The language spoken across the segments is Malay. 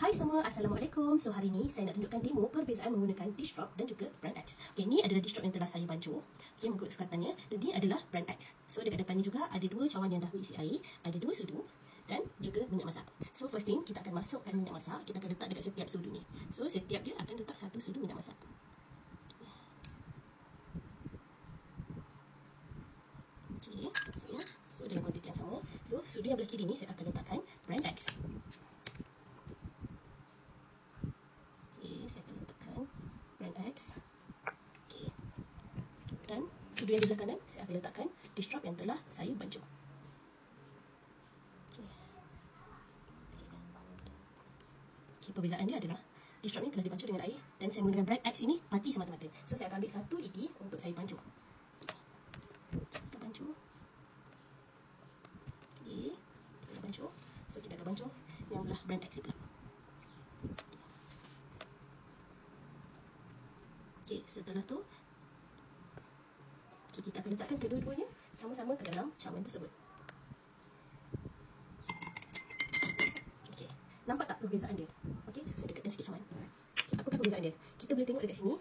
Hai semua, Assalamualaikum. So hari ni saya nak tunjukkan demo perbezaan menggunakan dish drop dan juga brand X. Okay, ni adalah dish drop yang telah saya bancuh. Okay, mengikut sukatannya. Dan ni adalah brand X. So dekat depan ni juga ada dua cawan yang dah berisi air, ada dua sudu dan juga minyak masak. So first thing, kita akan masukkan minyak masak. Kita akan letak dekat setiap sudu ni. So setiap dia akan letak satu sudu minyak masak. Okay, so dalam kuantiti yang sama. So sudu yang belah kiri ni saya akan letakkan brand X. Saya akan letakkan brand X. Okay. Dan sudu yang di belah kanan saya akan letakkan dish drop yang telah saya bancuh. Okay, perbezaan dia adalah dish drop ni telah dibancuh dengan air dan saya menggunakan brand X ini mati semata-mata. So saya akan ambil satu lidi untuk saya bancuh. Kita bancuh. Okay, kita bancuh. So kita akan bancuh yang belah brand X pula. Okay, setelah tu kita akan letakkan kedua-duanya sama-sama ke dalam cawan tersebut. Okay, nampak tak perbezaan dia? Okay, so saya dekatkan sikit cawan. Okay, apakah perbezaan dia? Kita boleh tengok dekat sini,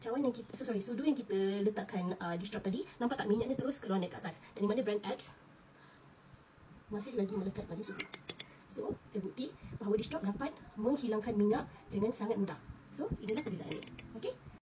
cawan yang kita, sudu yang kita letakkan dish drop tadi, nampak tak minyaknya terus keluar naik ke atas. Dan di mana brand X masih lagi melekat pada sudu. So, terbukti bahawa dish drop dapat menghilangkan minyak dengan sangat mudah. So, inilah perbezaan dia. Okay.